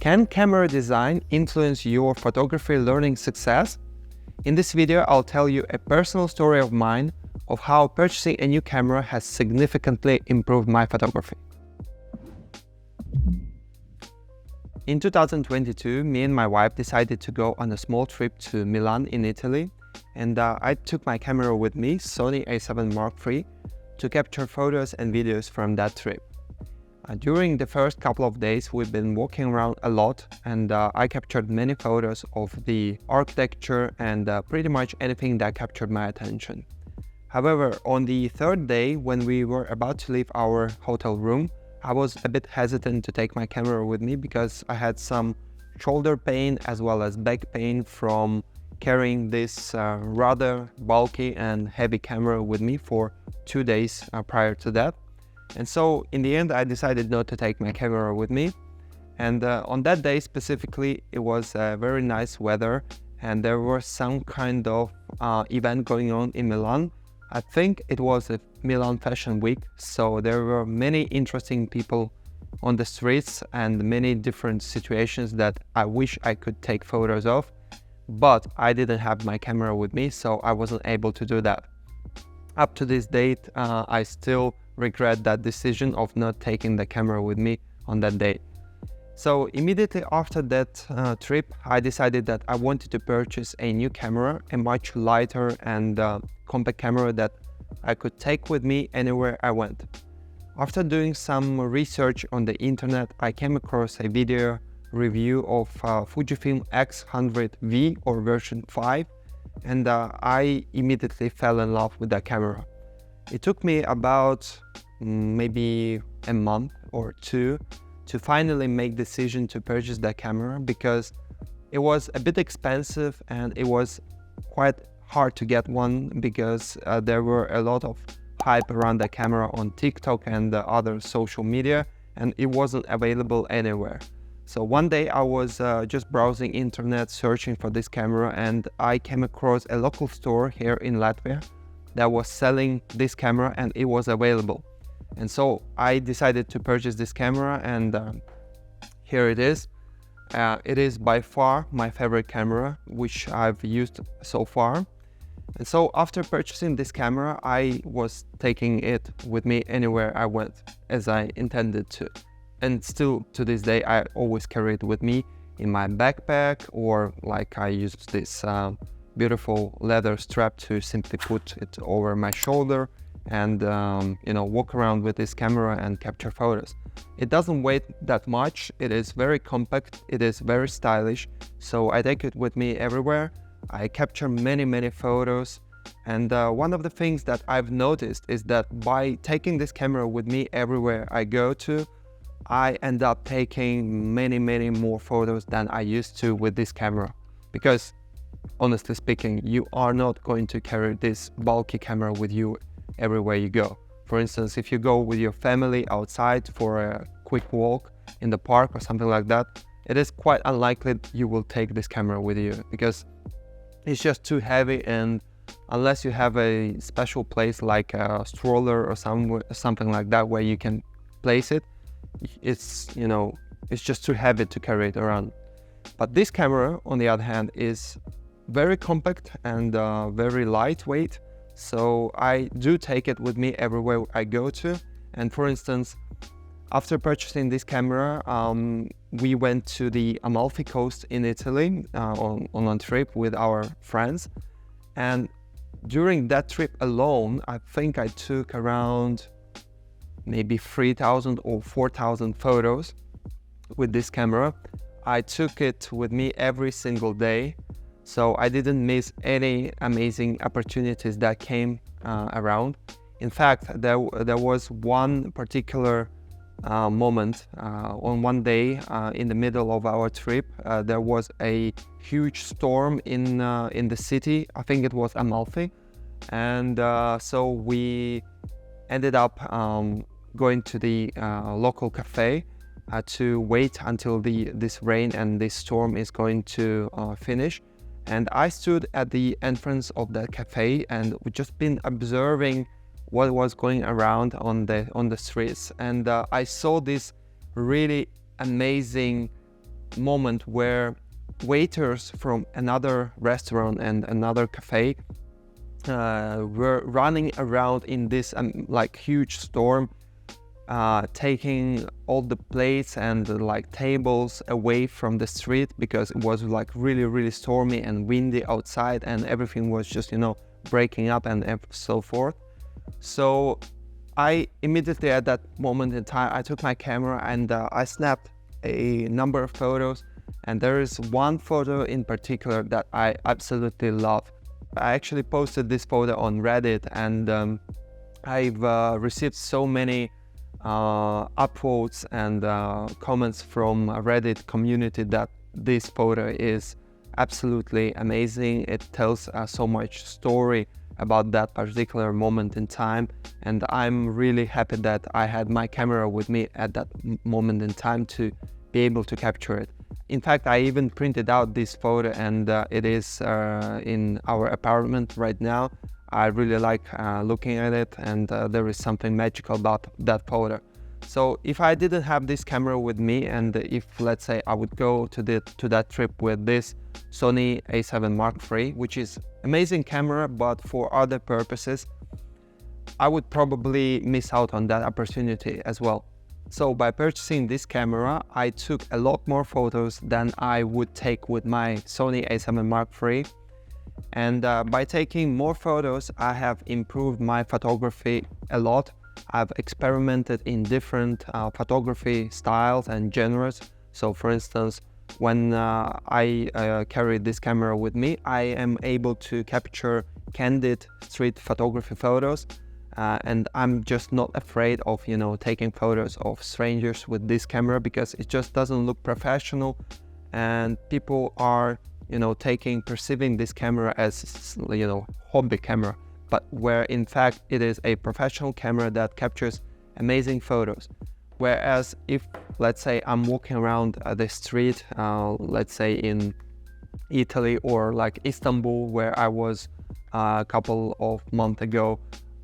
Can camera design influence your photography learning success? In this video, I'll tell you a personal story of mine of how purchasing a new camera has significantly improved my photography. In 2022, me and my wife decided to go on a small trip to Milan in Italy, and I took my camera with me, Sony A7III, to capture photos and videos from that trip. During the first couple of days, we've been walking around a lot, and I captured many photos of the architecture and pretty much anything that captured my attention. However, on the third day, when we were about to leave our hotel room, I was a bit hesitant to take my camera with me because I had some shoulder pain as well as back pain from carrying this rather bulky and heavy camera with me for 2 days prior to that. And so in the end, I decided not to take my camera with me. And on that day specifically, it was very nice weather and there was some kind of event going on in Milan. I think it was a Milan Fashion Week, so there were many interesting people on the streets and many different situations that I wish I could take photos of, but I didn't have my camera with me, so I wasn't able to do that. Up to this date, I still regret that decision of not taking the camera with me on that day. So immediately after that trip, I decided that I wanted to purchase a new camera, a much lighter and compact camera that I could take with me anywhere I went. After doing some research on the internet, I came across a video review of Fujifilm X100V or version 5, and I immediately fell in love with that camera. It took me about maybe a month or two to finally make the decision to purchase that camera because it was a bit expensive and it was quite hard to get one because there were a lot of hype around the camera on TikTok and other social media, and it wasn't available anywhere. So one day I was just browsing internet searching for this camera, and I came across a local store here in Latvia that was selling this camera and it was available. And so I decided to purchase this camera, and here it is. It is by far my favorite camera which I've used so far. And so after purchasing this camera, I was taking it with me anywhere I went as I intended to. And still to this day, I always carry it with me in my backpack, or like I use this beautiful leather strap to simply put it over my shoulder and walk around with this camera and capture photos. It doesn't weigh that much, it is very compact, it is very stylish, so I take it with me everywhere. I capture many photos, and one of the things that I've noticed is that by taking this camera with me everywhere I go to, I end up taking many more photos than I used to with this camera, because honestly speaking, you are not going to carry this bulky camera with you everywhere you go. For instance, if you go with your family outside for a quick walk in the park or something like that, it is quite unlikely you will take this camera with you because it's just too heavy, and unless you have a special place like a stroller or something like that where you can place it, it's just too heavy to carry it around. But this camera, on the other hand, is very compact and very lightweight, so I do take it with me everywhere I go to. And for instance, after purchasing this camera, we went to the Amalfi Coast in Italy on a trip with our friends, and during that trip alone, I think I took around maybe 3,000 or 4,000 photos with this camera. I took it with me every single day, so I didn't miss any amazing opportunities that came around. In fact, there was one particular moment on one day in the middle of our trip. There was a huge storm in the city. I think it was Amalfi, and so we ended up going to the local cafe to wait until this rain and this storm is going to finish. And I stood at the entrance of that cafe and we've just been observing what was going around on the streets, and I saw this really amazing moment where waiters from another restaurant and another cafe were running around in this like huge storm, taking all the plates and like tables away from the street, because it was like really stormy and windy outside, and everything was just, you know, breaking up and so forth. So I immediately at that moment in time, I took my camera and I snapped a number of photos, and there is one photo in particular that I absolutely love. I actually posted this photo on Reddit, and I've received so many upvotes and comments from a Reddit community that this photo is absolutely amazing. It tells so much story about that particular moment in time, and I'm really happy that I had my camera with me at that moment in time to be able to capture it. In fact, I even printed out this photo, and it is in our apartment right now. I really like looking at it, and there is something magical about that photo. So if I didn't have this camera with me, and if, let's say, I would go to that trip with this Sony A7 Mark III, which is amazing camera, but for other purposes, I would probably miss out on that opportunity as well. So by purchasing this camera, I took a lot more photos than I would take with my Sony A7 Mark III. And by taking more photos, I have improved my photography a lot. I've experimented in different photography styles and genres. So for instance, when I carry this camera with me, I am able to capture candid street photography photos. And I'm just not afraid of, you know, taking photos of strangers with this camera, because it just doesn't look professional, and people are, you know, perceiving this camera as, you know, hobby camera, but where in fact it is a professional camera that captures amazing photos. Whereas if, let's say, I'm walking around the street, let's say in Italy or like Istanbul, where I was a couple of months ago,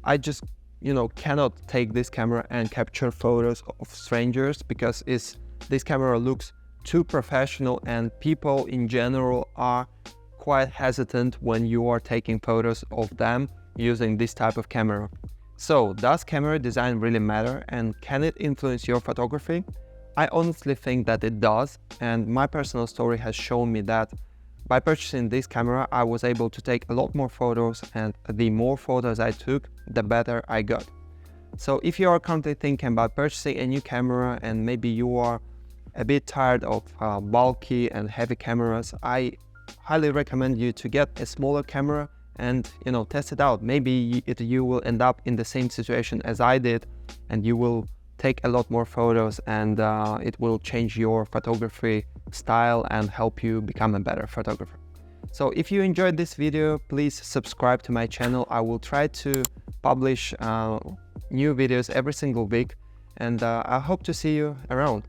I just, you know, cannot take this camera and capture photos of strangers, because this camera looks too professional, and people in general are quite hesitant when you are taking photos of them using this type of camera. So does camera design really matter, and can it influence your photography? I honestly think that it does, and my personal story has shown me that by purchasing this camera, I was able to take a lot more photos, and the more photos I took, the better I got. So if you are currently thinking about purchasing a new camera, and maybe you are a bit tired of bulky and heavy cameras, I highly recommend you to get a smaller camera and, you know, test it out. Maybe you will end up in the same situation as I did, and you will take a lot more photos, and it will change your photography style and help you become a better photographer. So if you enjoyed this video, please subscribe to my channel. I will try to publish new videos every single week, and I hope to see you around.